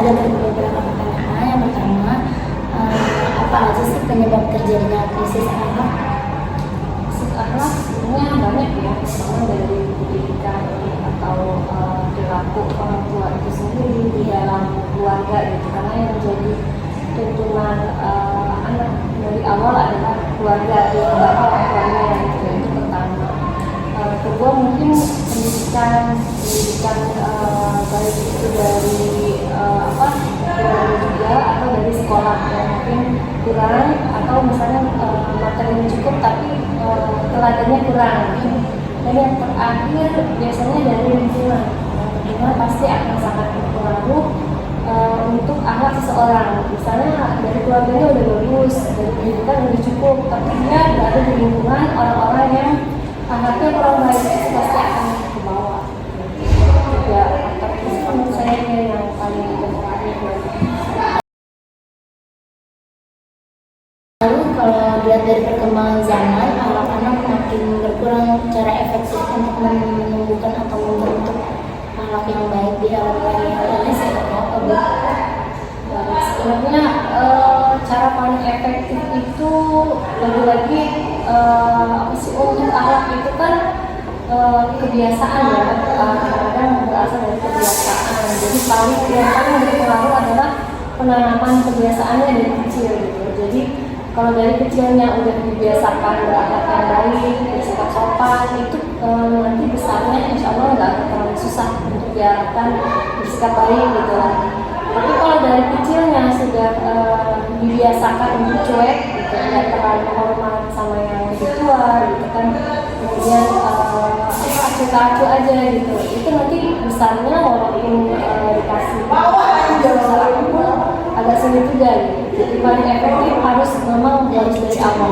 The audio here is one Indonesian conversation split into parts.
ada beberapa pertanyaan. Yang pertama, apa aja sih penyebab terjadinya krisis akhlak? Krisis akhlak sebenarnya banyak ya, pertama dari pendidikan atau perilaku orang tua itu sendiri di dalam keluarga gitu, karena yang menjadi tuntunan anak dari awal adalah keluarga yang bakal orang tuanya gitu, itu pertama. Kedua mungkin pendidikan baik itu dari keluarga juga atau dari sekolah yang mungkin kurang, atau misalnya materinya cukup tapi teladannya kurang. Dan yang terakhir biasanya dari lingkungan. Lingkungan pasti akan sangat berpengaruh untuk akhlak seseorang. Misalnya dari keluarganya udah bagus, dari pendidikan udah cukup, tapi dia berada di lingkungan orang-orang yang akhlaknya kurang baik, itu pasti akan ke bawah. Juga faktor itu menurut saya yang paling berpengaruh. Lalu kalau dilihat dari perkembangan zaman, anak-anak makin berkurang cara efektif untuk menumbuhkan atau membentuk akhlak yang baik di dalam dirinya seperti apa, Bu? Sebenarnya cara paling efektif itu lagi-lagi untuk akhlak itu kan kebiasaan ya, kadang berasal dari kebiasaan. Jadi yang paling berpengaruh adalah penanaman kebiasaannya dari kecil gitu. Jadi kalau dari kecilnya udah dibiasakan berakhlak yang baik, bersikap sopan, itu nanti besarnya insya Allah nggak akan terlalu susah untuk diarahkan bersikap baik gitu. Tapi kalau dari kecilnya sudah dibiasakan untuk cuek gitu, nggak terlalu hormat sama yang lebih tua gitu kan, kemudian acu-acu aja gitu, itu nanti besarnya walaupun dikasih jalan pun agak sulit juga gitu. Jadi paling efektif harus dari awal.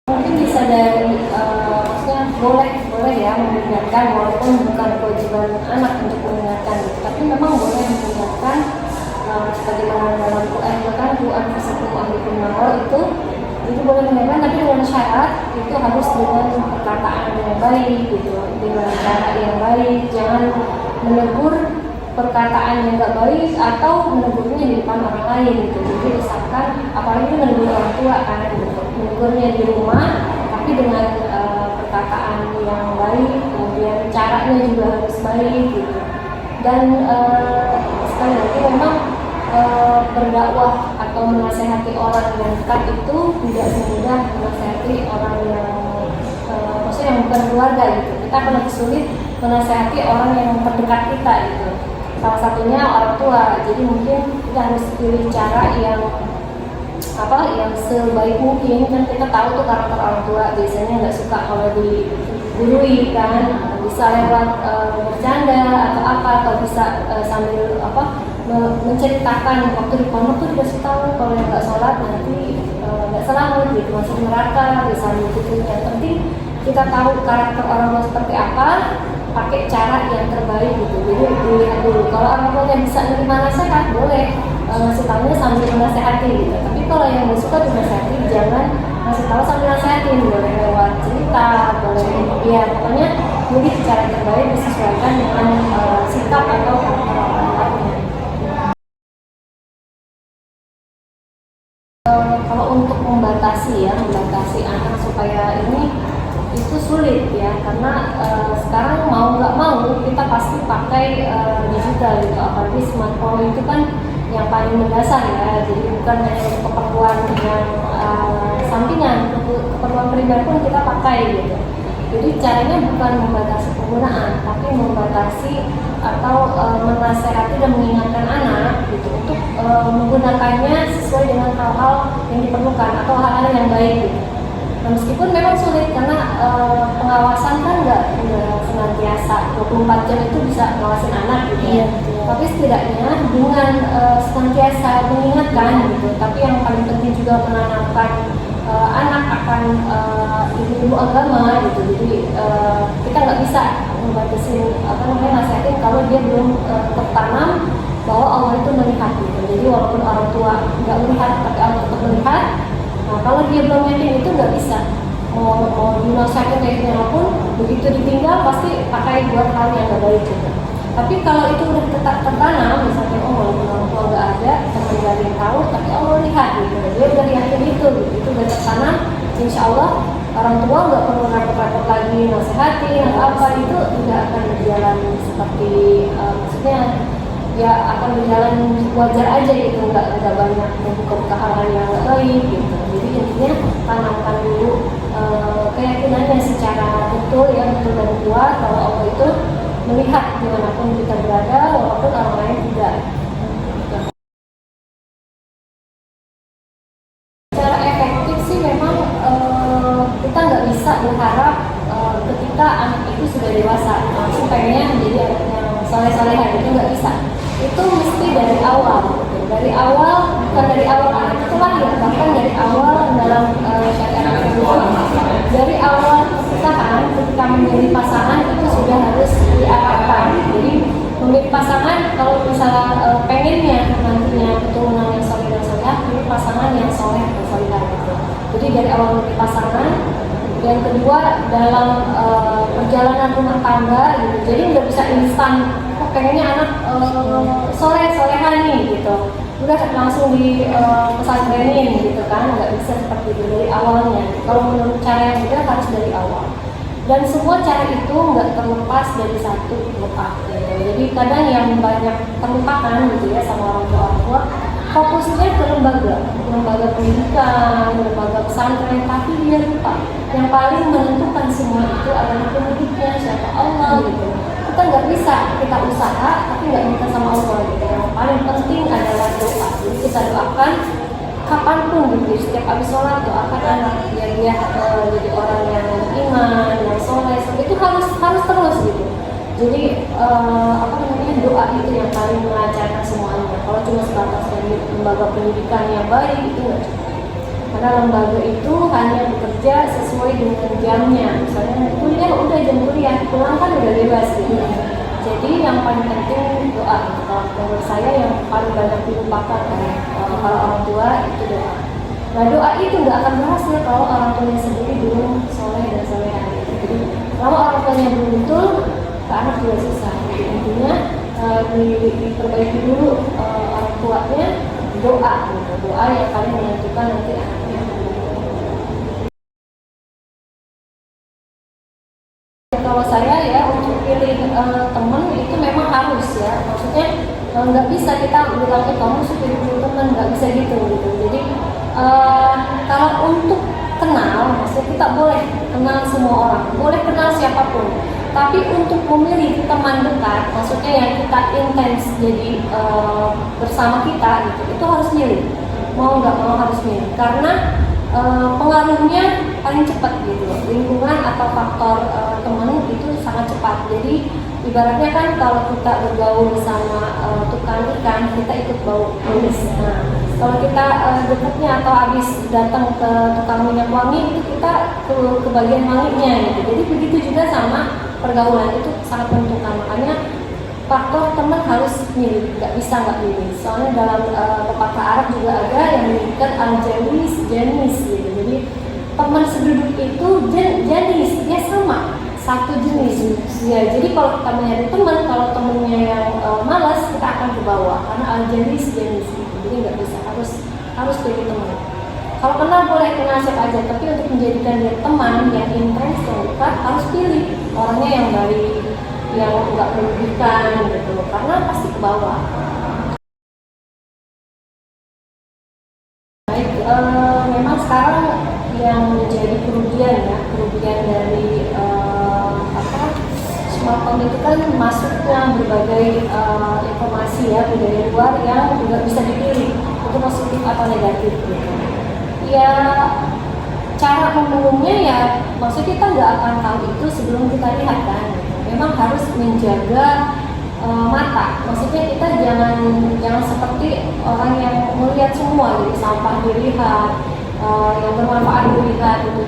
Mungkin bisa dari maksudnya boleh ya mengingatkan, walaupun bukan kewajiban anak untuk mengingatkan gitu. Tapi memang boleh mengingatkan sebagaimana dalam Quran anfusakum ahlikum nar itu boleh mengingatkan, tapi dengan syarat itu harus dengan perkataan yang baik gitu, dengan cara yang baik, jangan menegur perkataan yang nggak baik atau menegurnya di depan orang lain gitu. Jadi misalkan apalagi menegur orang tua kan gitu, menegurnya di rumah tapi dengan perkataan yang baik, kemudian caranya juga harus baik gitu. Dan sekali lagi memang berdakwah atau menasehati orang yang dekat itu tidak semudah menasehati orang yang maksudnya yang bukan keluarga gitu. Kita akan lebih sulit menasehati orang yang terdekat kita gitu. Salah satunya orang tua. Jadi mungkin kita harus pilih cara yang sebaik mungkin. Kan kita tahu tuh karakter orang tua biasanya nggak suka kalau digurui kan, bisa lewat bercanda atau apa, atau bisa sambil menceritakan waktu di pondok tuh dikasih tahu kalau yang nggak sholat nanti nggak selamat gitu, masuk neraka, bisa gitu. Yang penting kita tahu karakter orang tua seperti apa, pakai cara yang terbaik gitu. Jadi dilihat dulu, kalau orang tuanya bisa menerima nasihat boleh ngasih tahunya sambil menasehati gitu. Tapi kalau yang nggak suka dinasehati, jangan ngasih tahu sambil nasehatin, boleh lewat cerita, boleh ya pokoknya jadi cara terbaik disesuaikan dengan sikap atau karakter orang-orangnya. Kalau untuk membatasi anak supaya ini itu sulit ya, karena sekarang mau nggak mau kita pasti pakai digital gitu, apalagi smartphone itu kan yang paling mendasar ya. Jadi bukan hanya untuk keperluan yang sampingan, keperluan primer pun kita pakai gitu. Jadi caranya bukan membatasi penggunaan, tapi membatasi atau menasehati dan mengingatkan anak gitu untuk menggunakannya sesuai dengan hal-hal yang diperlukan atau hal-hal yang baik gitu. Nah, meskipun memang sulit karena pengawasan kan nggak senantiasa 24 jam itu bisa ngawasin anak gitu ya. Tapi setidaknya dengan senantiasa mengingatkan gitu. Tapi yang paling penting juga menanamkan anak akan ilmu agama gitu. Jadi kita nggak bisa membatasi nasihatin kalau dia belum tertanam bahwa Allah itu melihat gitu. Jadi walaupun orang tua nggak melihat tapi Allah tetap melihat. Nah, kalau dia belum yakin itu nggak bisa mau dinasihatin kayak gimana pun, begitu ditinggal pasti pakai buat hal yang gak baik juga. Tapi kalau itu udah tetap tertanam, misalnya walaupun orang tua nggak ada, teman gak ada yang tahu, tapi Allah lihat gitu, dia udah yakin itu udah tertanam, insya Allah orang tua nggak perlu repot-repot lagi nasihatin atau apa, itu tidak akan berjalan seperti maksudnya ya akan berjalan wajar aja gitu, nggak banyak membuka hal-hal yang nggak baik gitu. Jadi intinya tanamkan dulu keyakinannya secara betul ya, betul dan kuat kalau Allah itu melihat dimanapun kita berada walaupun orang lain tidak. Secara efektif sih memang kita nggak bisa berharap ketika anak itu sudah dewasa langsung pengennya menjadi anak yang soleh-solehan, itu nggak bisa. Itu mesti dari awal, bukan dari awal anak itu lahir, bahkan dari awal dalam syariat Islam, dari awal pernikahan ketika memilih pasangan itu sudah harus diarahkan. Jadi memilih pasangan kalau misalnya pengennya nantinya keturunan yang soleh dan solehah, pilih pasangan yang soleh dan solehah gitu. Jadi dari awal memilih pasangan. Yang kedua dalam perjalanan rumah tangga gitu. Jadi nggak bisa instan, pengennya anak soleh-solehan nih gitu, udah langsung di pesantrenin gitu kan, nggak bisa seperti itu dari awalnya. Kalau menurut cara yang benar harus dari awal. Dan semua cara itu nggak terlepas dari satu doa gitu. Jadi kadang yang banyak terlupakan gitu ya sama orang tua, fokusnya ke lembaga pendidikan, lembaga pesantren, tapi dia lupa yang paling menentukan semua itu adalah pendidiknya, siapa Allah gitu. Kita nggak bisa, kita usaha tapi nggak minta sama Allah gitu. Yang paling penting adalah doa. Jadi kita doakan kapanpun gitu, setiap habis sholat doakan anak biar dia jadi orang yang beriman, yang soleh, itu harus terus gitu. Jadi doa itu yang paling melancarkan semuanya. Kalau cuma sebatas dari lembaga pendidikan yang baik itu nggak cukup. Karena lembaga itu hanya bekerja sesuai dengan jamnya. Misalnya kuliah udah jam kuliah, pulang kan udah bebas gitu. Jadi yang paling penting doa. Kalau menurut saya yang paling banyak dilupakan kalau orang tua itu doa. Nah doa itu nggak akan berhasil kalau orang tuanya sendiri belum soleh dan soleha. Jadi kalau orang tuanya belum betul, ke anak juga susah. Jadi intinya diperbaiki dulu orang tuanya, doa gitu. Doa yang paling menentukan nanti anaknya. Kalau saya ya untuk pilih teman itu memang harus ya, maksudnya nggak bisa kita bilang ke kamu pilih teman, nggak bisa gitu. Jadi kalau untuk kenal, maksudnya kita boleh kenal semua orang, boleh kenal siapapun. Tapi untuk memilih teman dekat, maksudnya yang kita intens jadi bersama kita gitu, itu harus milih. Mau nggak mau harus milih, karena pengaruhnya paling cepat gitu. Lingkungan atau faktor teman itu sangat cepat. Jadi ibaratnya kan kalau kita bergaul sama tukang ikan, kita ikut bau tumis. Nah, kalau kita dekatnya atau habis datang ke tukang minyak wangi, itu kita ke bagian wanginya gitu. Jadi begitu juga sama pergaulan, itu sangat menentukan. Makanya faktor teman harus milih, nggak bisa nggak milih. Soalnya dalam pepatah Arab juga ada yang menyebutkan al-jalis janis gitu. Jadi teman seduduk itu janis, dia sama, satu jenis. Ya, jadi kalau kita mencari teman, kalau temennya yang malas, kita akan ke bawah karena al-jalis janis gitu. Jadi nggak bisa, harus pilih teman. Kalau kenal boleh kenal siapa aja, tapi untuk menjadikan dia teman yang intens dan dekat harus pilih orangnya yang baik, yang nggak merugikan gitu, karena pasti ke bawah. Baik, memang sekarang yang menjadi kerugian dari smartphone itu kan masuknya berbagai informasi ya dari luar yang juga bisa dipilih untuk positif atau negatif gitu. Ya cara memenuhnya ya maksudnya kita nggak akan tahu itu sebelum kita lihat kan. Memang harus menjaga mata, maksudnya kita jangan seperti orang yang melihat semua, jadi sampah dilihat, yang bermanfaat dilihat gitu.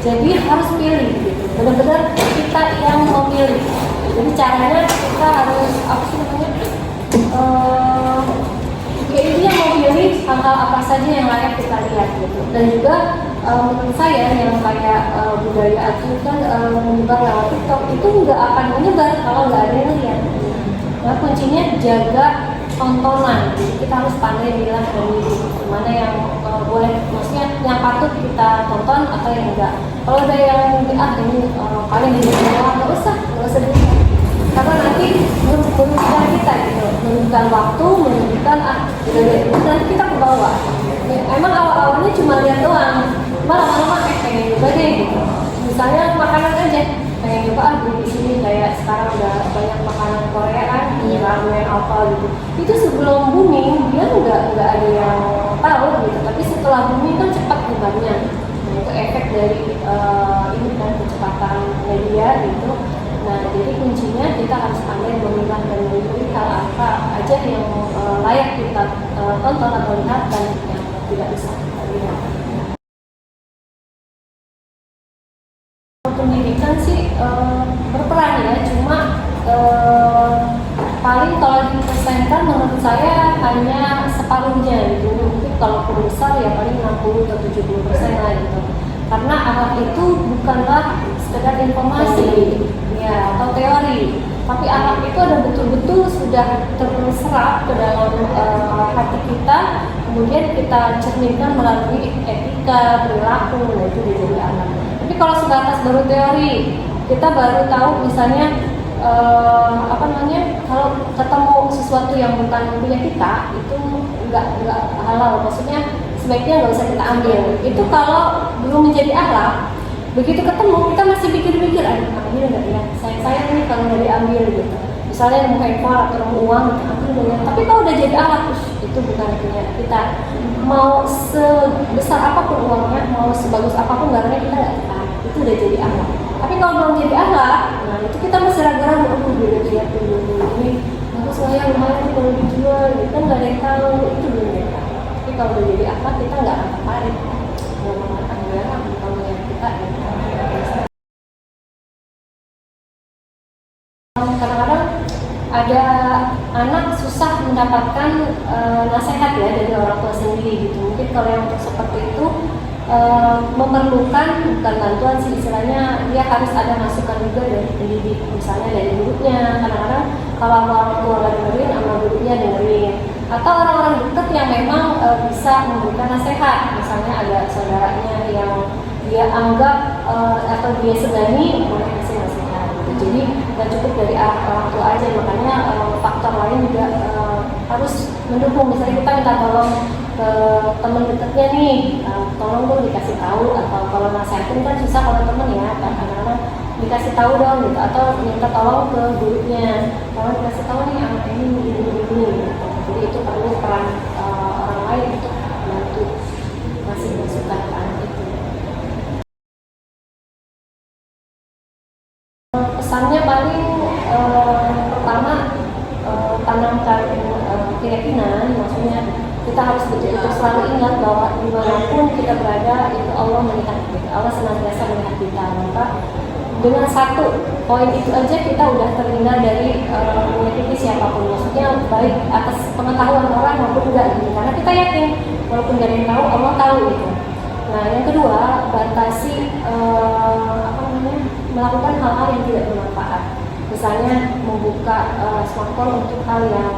Jadi harus pilih gitu, benar-benar kita yang memilih. Jadi caranya kita harus apa sih namanya? Ya ini yang memilih sih hal-hal apa saja yang layak kita lihat gitu. Dan juga menurut saya yang kayak budaya acuan menyebar lewat TikTok itu nggak akan menyebar kalau nggak ada yang lihat. Nah kuncinya jaga tontonan, jadi kita harus pandai bilang memilih mana yang boleh, maksudnya yang patut kita tonton atau yang enggak. Kalau ada yang ini kalian di bawah nggak usah dilihat, karena nanti merugikan kita gitu, merugikan waktu, merugikan nanti kita ke bawah. Ya, emang awalnya cuma lihat doang, lama-lama pengen juga deh gitu. Misalnya makanan aja, pengen coba beli di sini, kayak sekarang udah banyak makanan Korea kan, ramen apa gitu. Itu sebelum booming dia nggak ada yang tahu gitu, tapi setelah booming kan cepat nyebarnya. Nah itu efek dari ini kan kecepatan media gitu. Nah jadi kuncinya kita harus pandai memilah dan memilih hal apa aja yang layak kita tonton atau lihat dan yang tidak bisa kita lihat. Pendidikan sih berperan ya, cuma paling kalau dipersenkan menurut saya hanya separuhnya gitu. Mungkin kalau perlu besar ya paling 60 atau 70% lah gitu. Karena akhlak itu bukanlah sekedar informasi ya atau teori, tapi akhlak itu ada betul-betul sudah terserap ke dalam hati kita, kemudian kita cerminkan melalui etika, perilaku, nah itu udah jadi akhlak. Tapi kalau sebatas baru teori, kita baru tahu misalnya kalau ketemu sesuatu yang bukan punya kita itu nggak halal, maksudnya sebaiknya nggak usah kita ambil. Itu kalau belum menjadi akhlak, begitu ketemu kita masih pikir-pikir, ambil nggak ya, sayang nih kalau nggak diambil gitu. Misalnya mau handphone atau mau uang, ambil nggak ya. Tapi kalau udah jadi akhlak, itu bukan punya kita. Mau sebesar apapun uangnya, mau sebagus apapun barangnya, kita nggak tertarik. Itu udah jadi akhlak. Tapi kalau belum jadi akhlak, nah itu kita masih ragu-ragu, lihat dulu ini bagus nggak ya, lumayan kalau dijual, gitu kan nggak ada yang tahu, itu belum jadi akhlak. Tapi kalau udah jadi akhlak, kita nggak akan tertarik, nggak akan bergerak kalau yang kita gitu. Kadang-kadang ada anak susah mendapatkan nasihat ya dari orang tua sendiri gitu. Mungkin kalau yang untuk seperti itu memerlukan bukan bantuan sih, istilahnya dia harus ada masukan juga dari pendidik, misalnya dari gurunya. Kadang-kadang kalau orang tua nggak dengerin, sama gurunya dengerin, atau orang-orang dekat yang memang bisa memberikan nasihat. Misalnya ada saudaranya yang dia anggap atau dia segani, boleh kasih nasihat gitu. Jadi nggak cukup dari orang tua aja, makanya faktor lain juga harus mendukung. Misalnya kita minta tolong ke teman dekatnya nih, tolong dong dikasih tahu, atau kalau nasihatin kan susah kalau temen ya, kadang-kadang dikasih tahu dong gitu, atau minta tolong ke gurunya, tolong dikasih tahu nih anak ini gitu. Jadi itu perlu peran orang lain untuk membantu ngasih masukan ke anak itu. Pesannya paling pertama, tanamkan keyakinan, maksudnya kita harus betul-betul selalu ingat bahwa dimanapun kita berada itu Allah melihat kita, Allah senantiasa melihat kita. Maka dengan satu poin itu aja kita udah terhindar dari menyakiti siapapun, maksudnya baik atas pengetahuan orang maupun enggak gitu. Karena kita yakin walaupun gak ada yang tahu, Allah tahu gitu. Nah yang kedua, batasi melakukan hal-hal yang tidak bermanfaat. Misalnya membuka smartphone untuk hal yang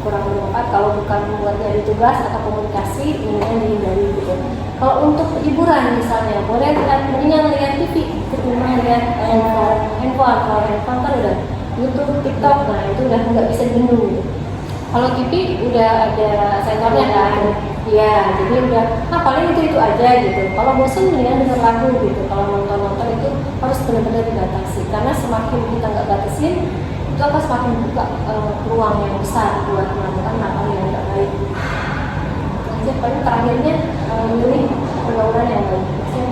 kurang bermanfaat, kalau bukan membuatnya di tugas atau komunikasi, mendingan dihindari gitu. Kalau untuk hiburan misalnya, boleh mendingan lihat TV ketimbang lihat handphone. Kalau handphone kan udah YouTube, TikTok, nah itu udah nggak bisa dihindung gitu. Kalau TV udah ada sensornya kan, ya jadi udah, paling itu aja gitu. Kalau bosan mendingan denger lagu gitu. Kalau nonton itu harus benar-benar dibatasi, karena semakin kita nggak batasin, itu akan semakin buka peluang yang besar buat melakukan hal yang nggak baik. Jadi paling terakhirnya milih pergaulan yang baik, maksudnya